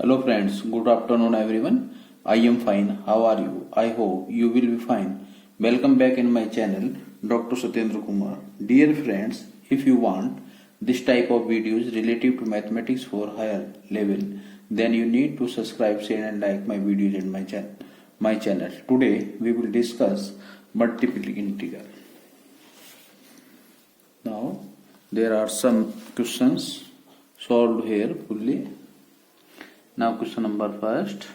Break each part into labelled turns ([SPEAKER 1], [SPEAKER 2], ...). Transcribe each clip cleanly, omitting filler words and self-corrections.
[SPEAKER 1] Hello friends, good afternoon everyone. I am fine. How are you? I hope you will be fine. Welcome back in my channel, Dr. Satyendra Kumar. Dear friends, if you want this type of videos related to mathematics for higher level, then you need to subscribe, share and like my videos in my channel. Today we will discuss multiple integral. Now there are some questions solved here fully. Now question number first.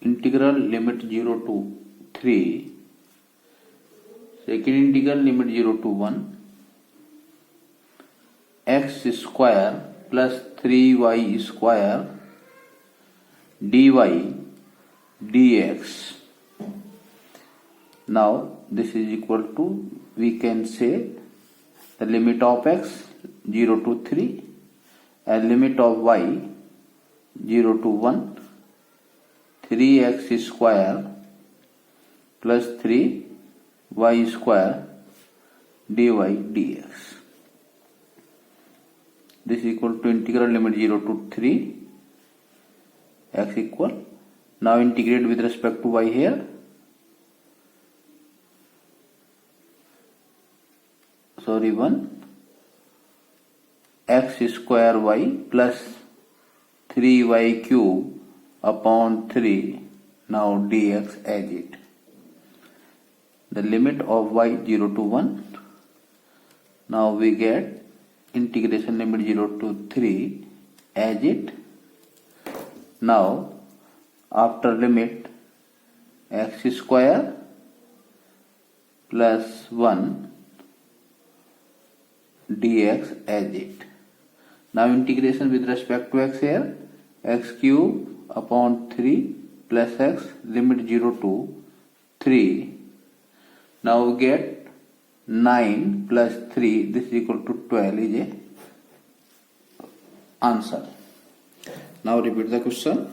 [SPEAKER 1] Integral limit 0 to 3. Second integral limit 0 to 1. X square plus 3y square dy dx. Now this is equal to, we can say, the limit of x 0 to 3 and limit of y 0 to 1, 3x square plus 3y square dy dx. This is equal to integral limit 0 to 3, x equal. Now integrate with respect to y here. Sorry, 1. X square y plus 3y cube upon 3. Now dx as it. The limit of y 0 to 1. Now we get integration limit 0 to 3 as it. Now after limit x square plus 1 dx as it. Now integration with respect to x here, x cube upon 3 plus x limit 0 to 3. Now we get 9 plus 3, this is equal to 12 is a answer. Now repeat the question.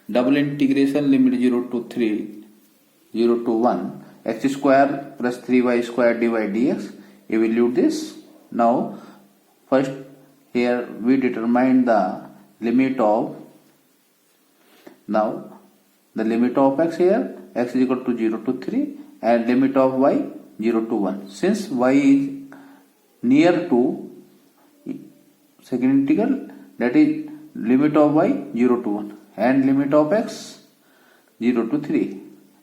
[SPEAKER 1] Double integration limit 0 to 3, 0 to 1, x square plus 3y square dy dx. Evaluate this. Now first here we determine the limit of, now the limit of x here, x is equal to 0 to 3 and limit of y 0 to 1. Since y is near to second integral, that is limit of y 0 to 1 and limit of x 0 to 3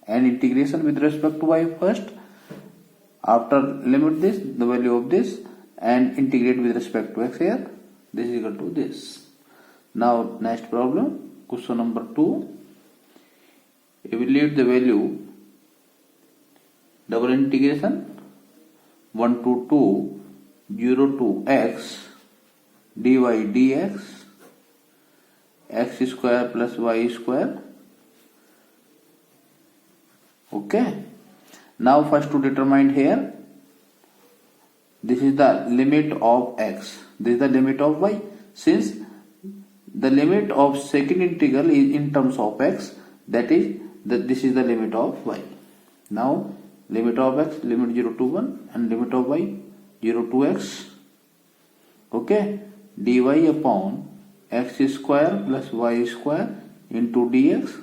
[SPEAKER 1] and integration with respect to y first. After limit this, the value of this and integrate with respect to x here. This is equal to this. Now next problem, question number 2. Evaluate the value, double integration 1 to 2, 0 to x dy dx, x square plus y square. Okay. Now first to determine here, this is the limit of x, this is the limit of y. Since the limit of second integral is in terms of x, that is this is the limit of y. Now limit of x, limit 0 to 1 and limit of y 0 to x. Okay, dy upon x square plus y square into dx.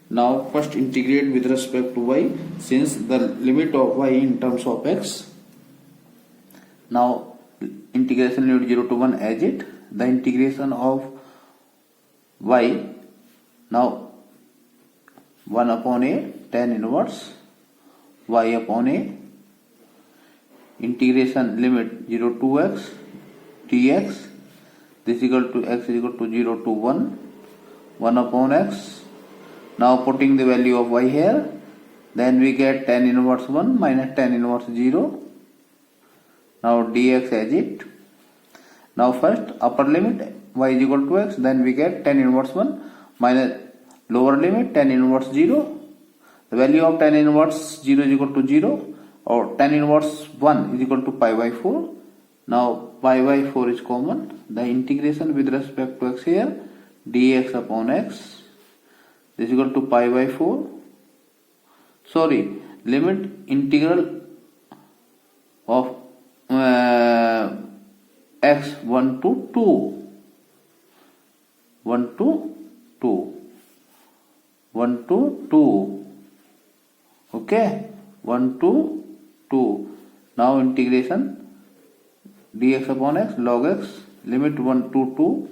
[SPEAKER 1] Now first integrate with respect to y, since the limit of y in terms of x. Now integration limit 0 to 1 as it. The integration of y, now 1 upon a tan inverse y upon a, integration limit 0 to x dx. This is equal to x is equal to 0 to 1 upon x. Now putting the value of y here, then we get tan inverse 1 minus tan inverse 0. Now dx as it. Now first upper limit y is equal to x, then we get tan inverse 1 minus lower limit tan inverse 0. The value of tan inverse 0 is equal to 0, or tan inverse 1 is equal to pi by 4. Now pi by 4 is common. The integration with respect to x here, dx upon x, this is equal to pi by 4. Sorry, limit integral of x 1 to 2, 1 to 2, 1 to 2, okay, 1 to 2. Now integration dx upon x log x, limit 1 to 2.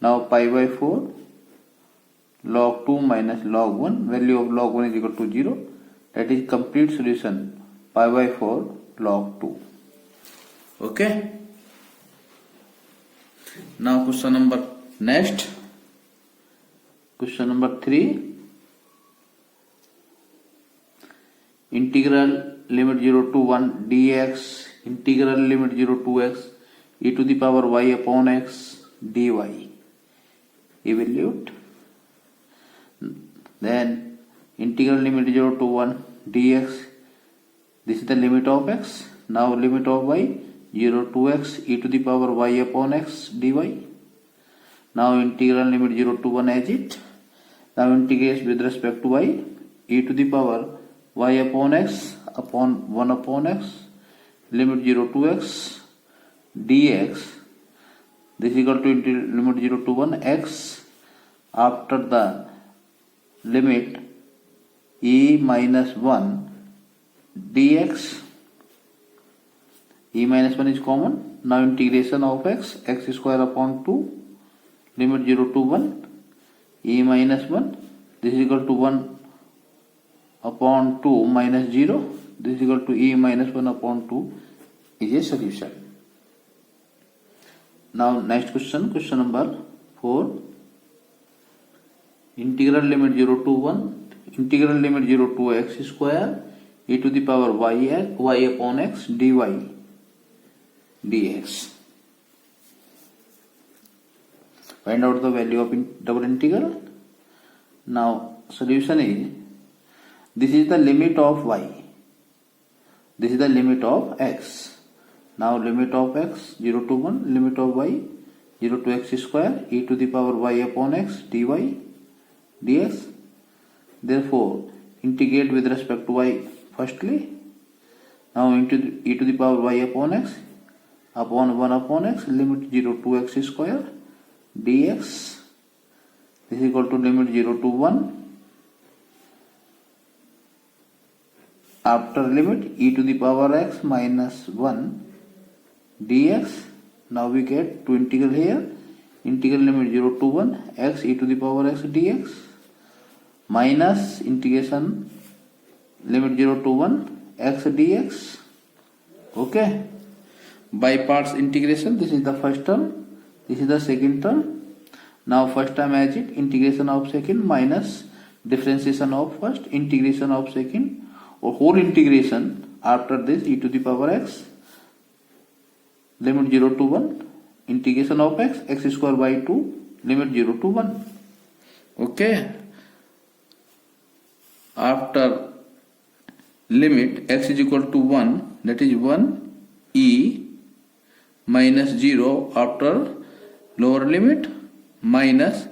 [SPEAKER 1] Now pi by 4 log 2 minus log 1, value of log 1 is equal to 0. That is complete solution, pi by 4 log 2. Okay. Now question number next. Question number 3. Integral limit 0 to 1 dx, integral limit 0 to x e to the power y upon x dy. Evaluate. Then integral limit 0 to 1 dx, this is the limit of x. Now limit of y 0 to x e to the power y upon x dy. Now integral limit 0 to 1 as it. Now integrate with respect to y e to the power y upon x upon 1 upon x, limit 0 to x dx. This is equal to limit 0 to 1 x after the limit e minus 1 dx. E minus 1 is common. Now integration of x square upon 2, limit 0 to 1 e minus 1. This is equal to 1 upon 2 minus 0. This is equal to e minus 1 upon 2 is a solution. Now next question, question number 4. Integral limit 0 to 1, integral limit 0 to x square e to the power y upon x dy dx. Find out the value of double integral. Now solution is, this is the limit of y, this is the limit of x. Now limit of x 0 to 1, limit of y 0 to x square e to the power y upon x dy dx. Therefore integrate with respect to y firstly. Now into e to the power y upon x upon 1 upon x, limit 0 to x square dx. This is equal to limit 0 to 1 after limit e to the power x minus 1 dx. Now we get to integral here, integral limit 0 to 1 x e to the power x dx minus integration limit 0 to 1 x dx. Okay, by parts integration. This is the first term, this is the second term. Now first term as it, integration of second minus differentiation of first, integration of second, or whole integration after this e to the power x, limit 0 to 1, integration of x square by 2, limit 0 to 1. Okay, after limit x is equal to 1, that is 1 e minus 0 after lower limit minus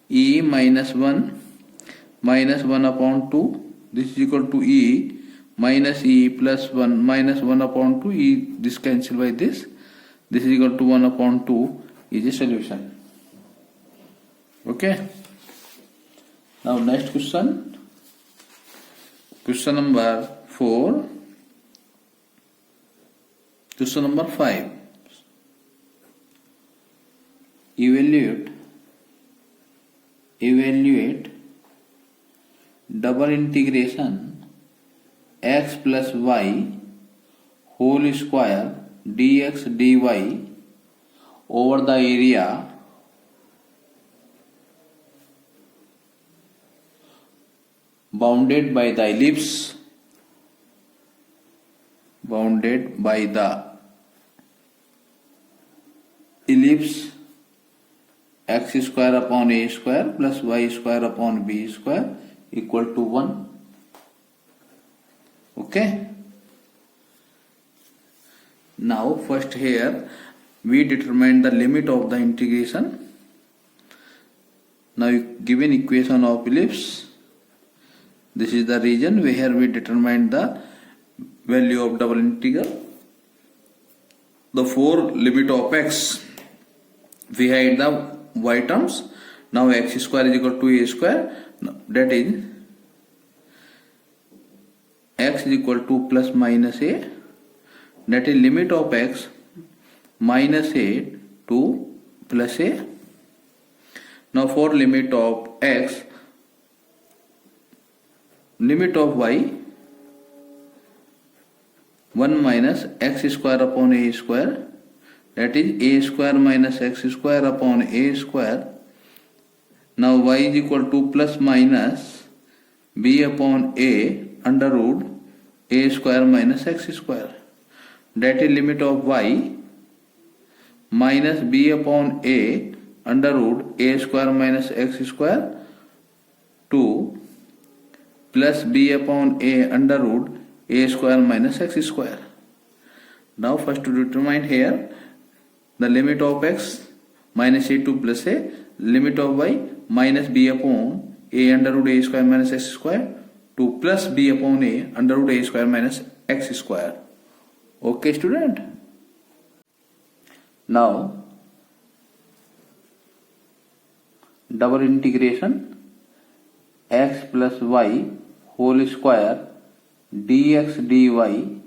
[SPEAKER 1] e minus 1 minus 1 upon 2. This is equal to e minus e plus 1 minus 1 upon 2. E this cancel by this. This is equal to 1 upon 2 is a solution. Okay. Now next question. Question number 4. Question number 5. Evaluate double integration x plus y whole square dx dy over the area bounded by the ellipse x square upon a square plus y square upon b square equal to 1. Okay. Now first here we determine the limit of the integration. Now given equation of ellipse, this is the region where we determine the value of double integral. the four limit of x. We had the y terms. Now x square is equal to a square. That is x is equal to plus minus a. That is limit of x minus a to plus a. Now for limit of x, limit of y 1 minus x square upon a square, that is a square minus x square upon a square. Now y is equal to plus minus b upon a under root a square minus x square. That is limit of y minus b upon a under root a square minus x square to plus b upon a under root a square minus x square. Now first to determine here the limit of x minus a to plus a, limit of y minus b upon a under root a square minus x square to plus b upon a under root a square minus x square. Okay student? Now double integration x plus y whole square dx dy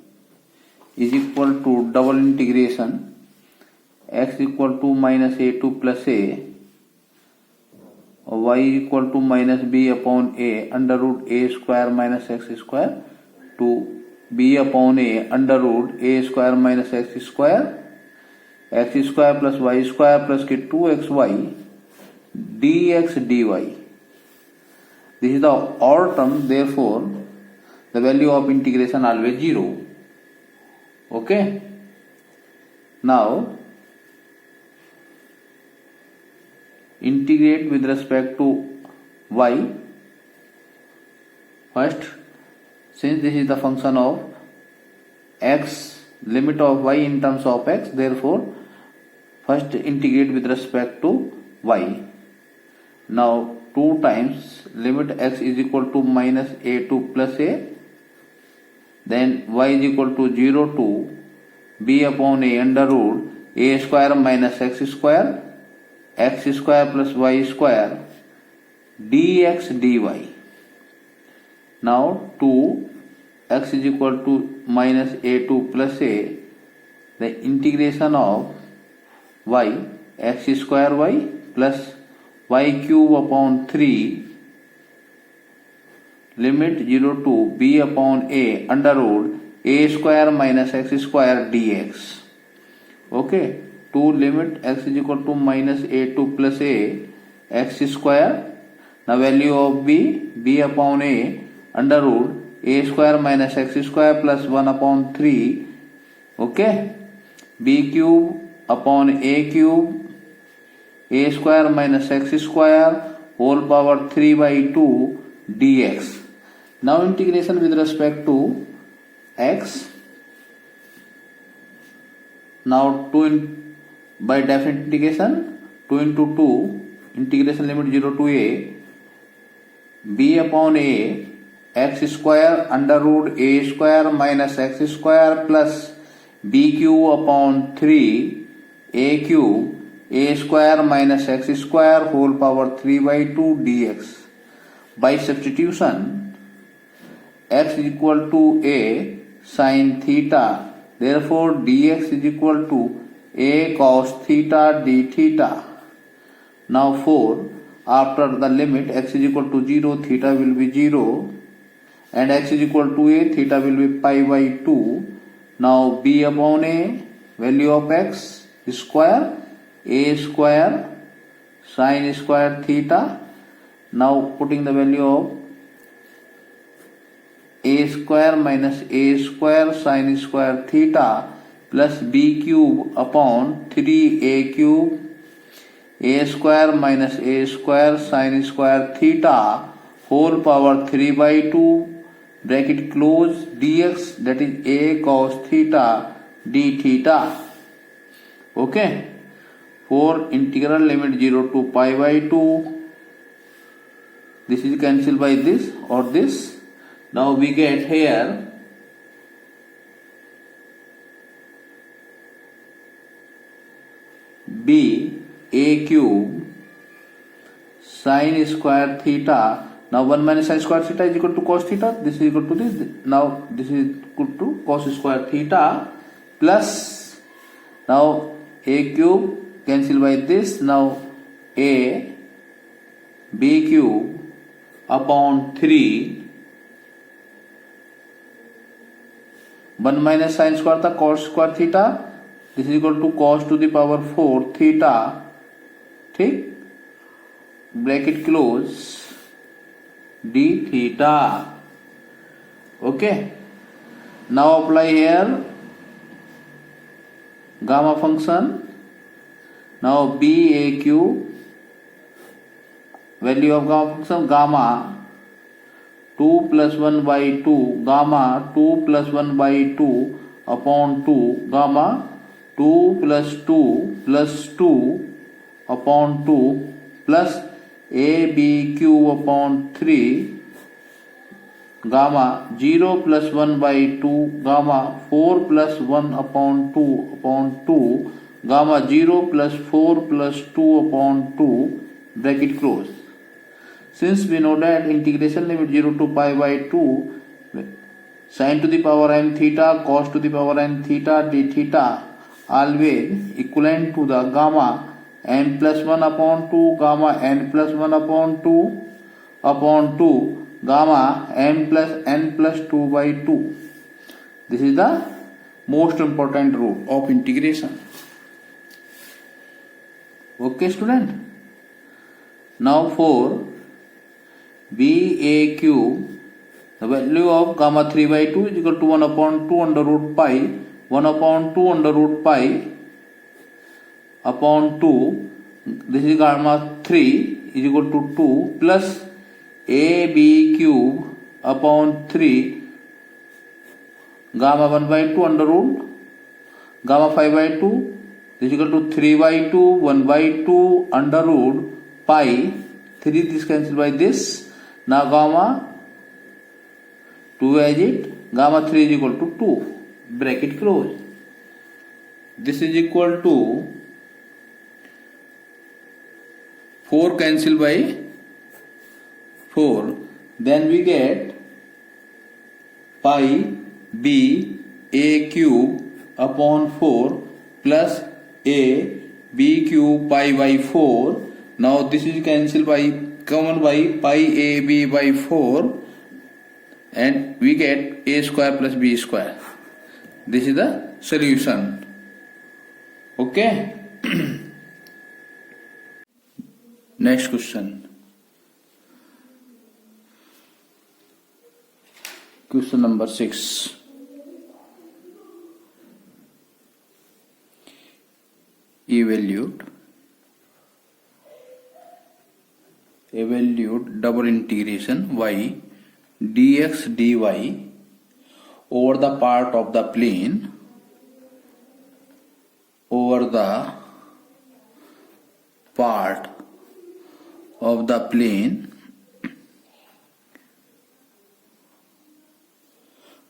[SPEAKER 1] is equal to double integration x equal to minus a to plus a, y equal to minus b upon a under root a square minus x square to b upon a under root a square minus x square plus y square plus के 2xy dx dy. This is the odd term, therefore the value of integration always 0. Okay. Now integrate with respect to y. First, since this is the function of x, limit of y in terms of x, therefore first integrate with respect to y. Now 2 times limit x is equal to minus a to plus a, then y is equal to 0 to b upon a under root a square minus x square plus y square dx dy. Now 2 x is equal to minus a to plus a, the integration of y x square y plus y cube upon 3 limit 0 to b upon a under root a square minus x square dx. Okay, to limit x is equal to minus a to plus a x square, the value of b upon a under root a square minus x square plus 1 upon 3. Okay, b cube upon a cube a square minus x square whole power 3 by 2 dx. Now integration with respect to x. Now by definite integration 2 into 2 integration limit 0 to a b upon a x square under root a square minus x square plus b cube upon 3 a cube a square minus x square whole power 3 by 2 dx. By substitution x is equal to a sin theta, therefore dx is equal to a cos theta d theta. Now for after the limit x is equal to 0, theta will be 0 and x is equal to a, theta will be pi by 2. Now b upon a, value of x square a square sin square theta. Now putting the value of a square minus a square sin square theta plus b cube upon 3a cube a square minus a square sin square theta whole power 3 by 2 bracket close dx, that is a cos theta d theta. Okay. For integral limit 0 to pi by 2, this is cancelled by this or this. Now we get here b a cube sin square theta. Now 1 minus sin square theta is equal to cos theta. This is equal to this. Now this is equal to cos square theta plus, now a cube cancel by this. Now a b cube upon 3 1 minus sin square था cos square theta. This is equal to cos to the power 4 theta. ठीक, bracket close d theta. Okay, now apply here gamma function. Now b a cube, value of gamma function gamma 2 plus 1 by 2, gamma 2 plus 1 by 2 upon 2, gamma 2 plus 2 plus 2 upon 2 plus a b cube upon 3, gamma 0 plus 1 by 2, gamma 4 plus 1 upon 2, gamma 0 plus 4 plus 2 upon 2, bracket close. Since we know that integration limit 0 to pi by 2 sin to the power n theta cos to the power n theta d theta always equivalent to the gamma n plus 1 upon 2 gamma n plus 1 upon 2 upon 2 gamma n plus 2 by 2. This is the most important rule of integration. Okay student. Now for b a cube, the value of gamma 3 by 2 is equal to 1 upon 2 under root pi, 1 upon 2 under root pi upon 2, this is gamma 3 is equal to 2 plus a b cube upon 3 gamma 1 by 2 under root gamma 5 by 2, this is equal to 3 by 2, 1 by 2 under root pi, 3 this cancel by this. Now gamma 2 as it, gamma 3 is equal to 2, bracket close. This is equal to 4 cancel by 4. Then we get pi b a cube upon 4 plus a b cube pi by 4. Now this is cancelled by common by pi a b by 4 and we get a square plus b square. This is the solution. Okay. Next question. Question number 6. Evaluate double integration y dx dy over the part of the plane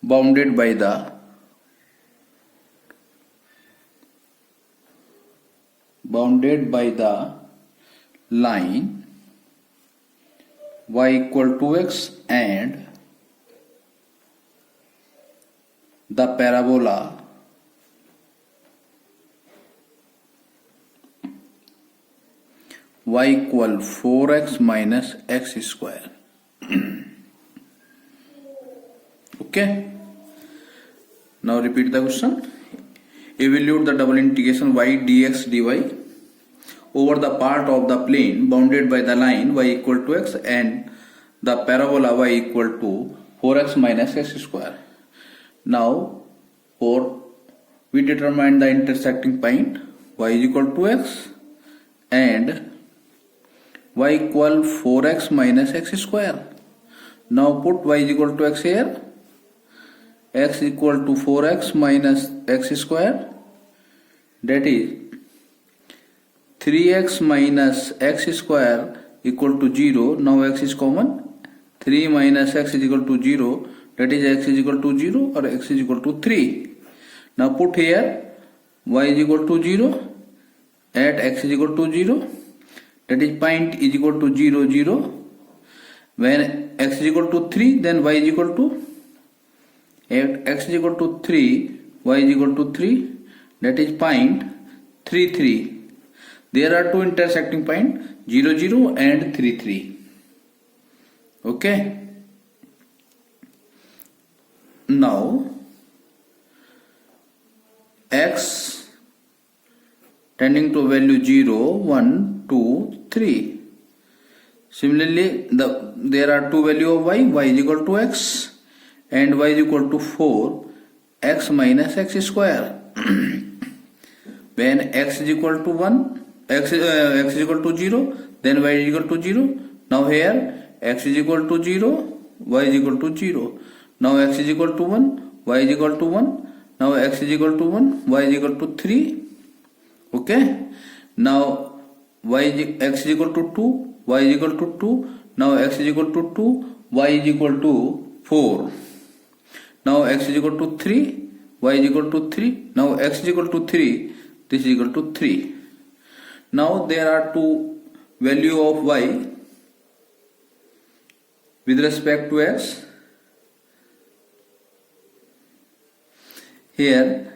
[SPEAKER 1] bounded by the line y equal to x and the parabola y equal 4x minus x square. Okay. Now repeat the question. Evaluate the double integration y dx dy over the part of the plane bounded by the line y equal to x and the parabola y equal to 4x minus x square. Now we determine the intersecting point y is equal to x and y equal 4x minus x square. Now put y is equal to x here, x equal to 4x minus x square, that is 3x minus x square equal to 0. Now x is common, 3 minus x is equal to 0, that is x is equal to 0 or x is equal to 3. Now put here y is equal to 0, at x is equal to 0, that is point is equal to 0 0. When x is equal to 3, then y is equal to, at x is equal to 3, y is equal to 3, that is point 3 3. There are two intersecting points 0 0 and 3 3. Okay. Now x tending to value 0, 1, 2, 3. Similarly, there are two value of y is equal to x and y is equal to 4, x minus x square. When x is equal to 1, x is equal to 0, then y is equal to 0. Now here x is equal to 0, y is equal to 0. Now x is equal to 1, y is equal to 1. Now x is equal to 1, y is equal to 3. Okay. Now x is equal to 2, y is equal to 2. Now x is equal to 2, y is equal to 4. Now x is equal to 3, y is equal to 3. Now x is equal to 3, this is equal to 3. Now there are two value of y with respect to x. Here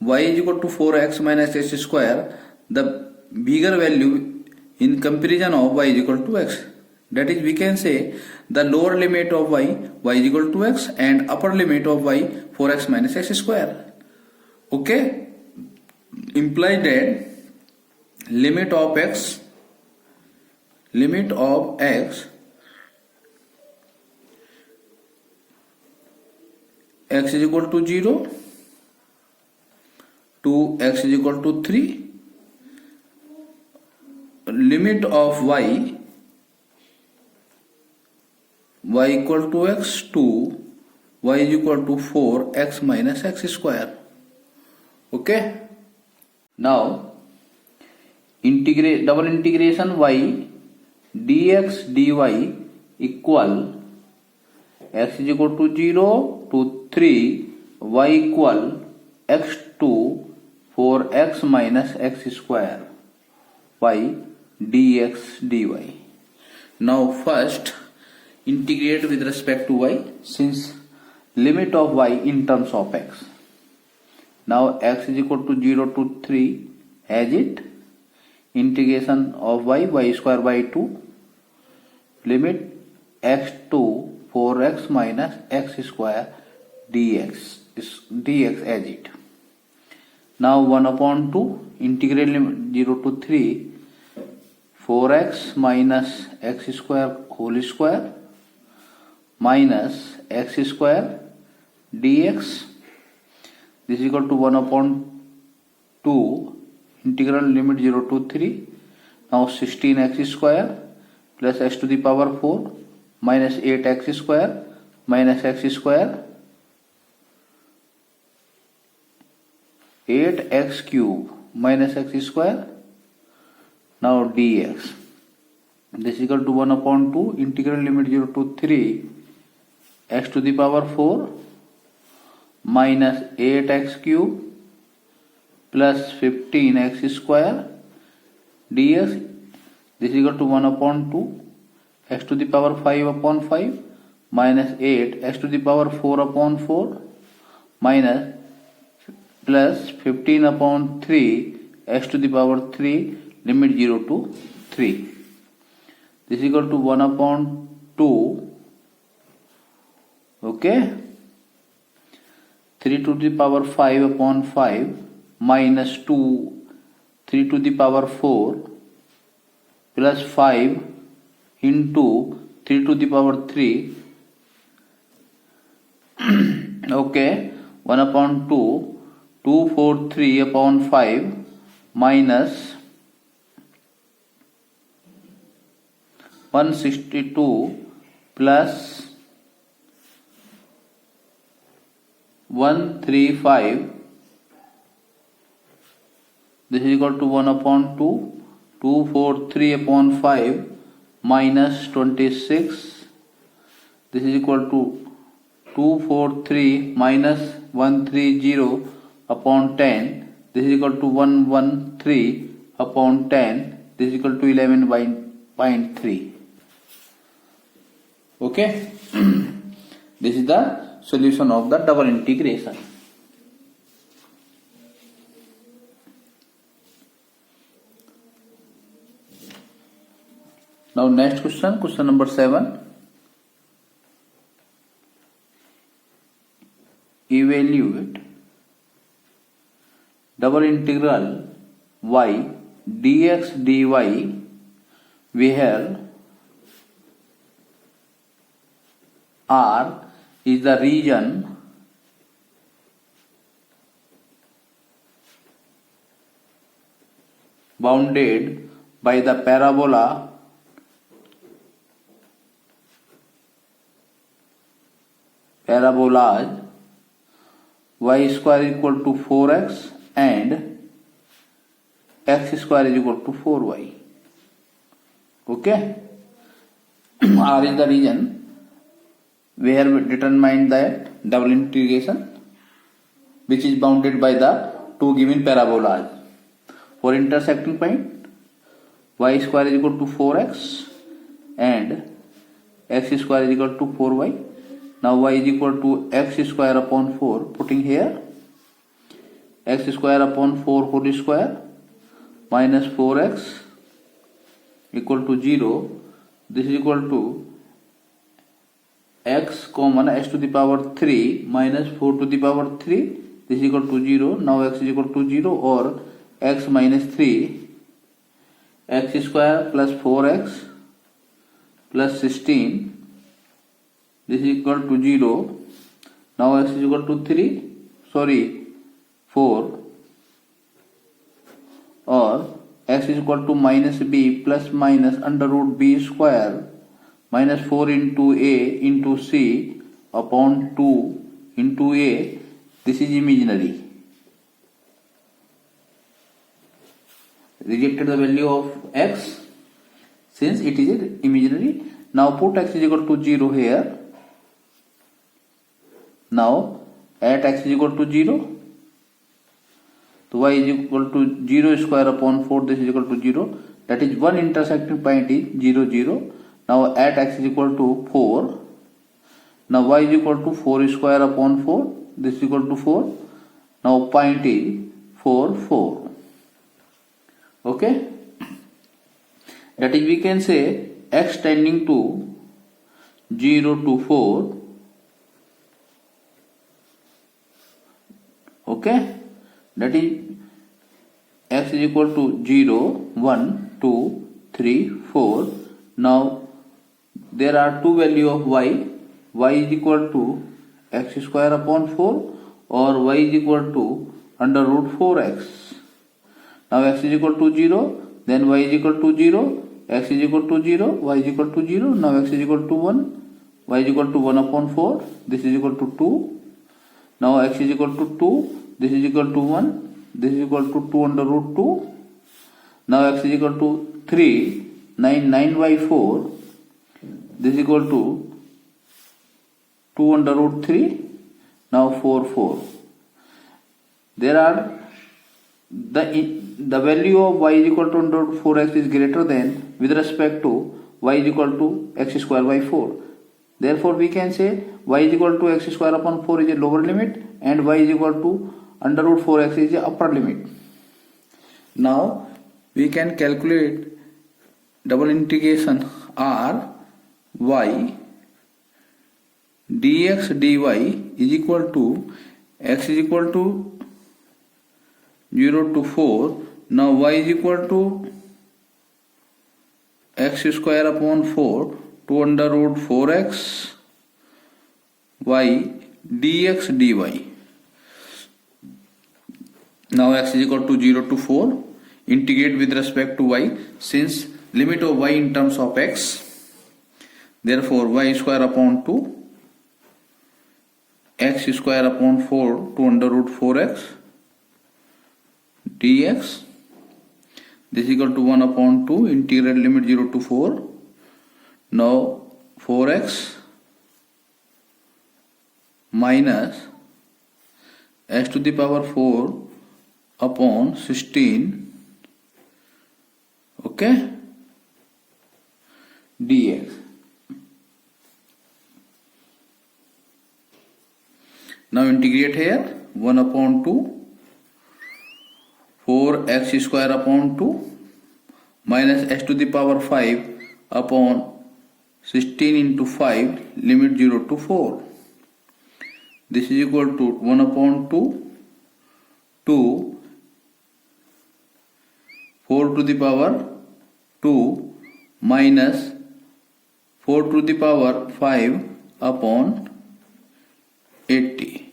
[SPEAKER 1] y is equal to 4x minus x square, the bigger value in comparison of y is equal to x. That is, we can say the lower limit of y is equal to x, and upper limit of y 4x minus x square. Okay, implies that limit of x x is equal to 0 to x is equal to 3, limit of y equal to x to y is equal to 4 x minus x square. Okay. Now double integration y dx dy equal x is equal to 0 to 3, y equal x to 4x minus x square, y dx dy. Now first integrate with respect to y, since limit of y in terms of x. Now x is equal to 0 to 3 as it, integration of y square by 2, limit x to 4x minus x square dx as it. Now 1 upon 2, integrate limit 0 to 3, 4x minus x square whole square minus x square dx. This is equal to 1 upon 2, integral limit 0 to 3. Now 16x square plus x to the power 4 minus 8x square minus x square, 8x cube minus x square. Now dx. This is equal to 1 upon 2, integral limit 0 to 3, x to the power 4 minus 8x cube plus 15x square dx. This is equal to 1 upon 2, x to the power 5 upon 5 minus 8 x to the power 4 upon 4 minus plus 15 upon 3 x to the power 3, limit 0 to 3. This is equal to 1 upon 2, okay, 3 to the power 5 upon 5 minus 2 3 to the power 4 plus 5 into 3 to the power 3, okay, 1 upon 2, 243 upon 5 minus 162 plus 135. This is equal to 1 upon 2, 243 upon 5 minus 26. This is equal to 243 minus 130 upon 10. This is equal to 113 upon 10, this is equal to 11.3. Okay. This is the solution of the double integration. Now next question, question number 7. Evaluate double integral y dx dy where R is the region bounded by the parabolas y square is equal to 4x and x square is equal to 4y. Okay. R is the region where we determine that double integration which is bounded by the two given parabolas. For intersecting point, y square is equal to 4x and x square is equal to 4y. Now y is equal to x square upon 4, putting here x square upon 4 whole square minus 4x equal to 0. This is equal to x common x to the power 3 minus 4 to the power 3. This is equal to 0. Now x is equal to 0 or x minus 3, x square plus 4x plus 16. This is equal to 0. Now x is equal to 4 or x is equal to minus b plus minus under root b square minus 4 into a into c upon 2 into a. This is imaginary. Rejected the value of x since it is imaginary. Now put x is equal to 0 here. Now at x is equal to 0. So y is equal to 0 square upon 4. This is equal to 0. That is one intersecting point is 0, 0. Now at x is equal to 4. Now y is equal to 4 square upon 4. This is equal to 4. Now point is 4, 4. Okay. That is we can say x tending to 0 to 4. Okay. That is x is equal to 0, 1, 2, 3, 4. Now there are two values of y. Y is equal to x square upon 4 or y is equal to under root 4x. Now x is equal to 0, then y is equal to 0, x is equal to 0, y is equal to 0. Now x is equal to 1, y is equal to 1 upon 4. This is equal to 2. Now x is equal to 2. This is equal to 1. This is equal to 2 under root 2. Now x is equal to 3. 9 by 4. This is equal to 2 under root 3. Now 4, 4. There are the value of y is equal to under root 4x is greater than with respect to y is equal to x square by 4. Therefore we can say y is equal to x square upon 4 is a lower limit and y is equal to under root 4x is the upper limit. Now we can calculate double integration r y dx dy is equal to x is equal to 0 to 4. Now y is equal to x square upon 4 2 under root 4x y dx dy. Now x is equal to 0 to 4. Integrate with respect to y since limit of y in terms of x. Therefore y square upon 2 x square upon 4 2 under root 4x dx. This is equal to 1 upon 2 integral limit 0 to 4. Now 4x minus x to the power 4 upon 16 Okay, dx. Now integrate here 1 upon 2 4x square upon 2 minus x to the power 5 upon 16 into 5 limit 0 to 4. This is equal to 1 upon 2 to 4 to the power 2 minus 4 to the power 5 upon 80.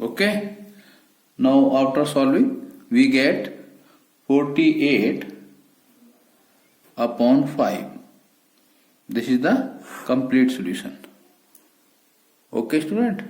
[SPEAKER 1] Okay. Now after solving we get 48 upon 5. This is the complete solution. Okay, student.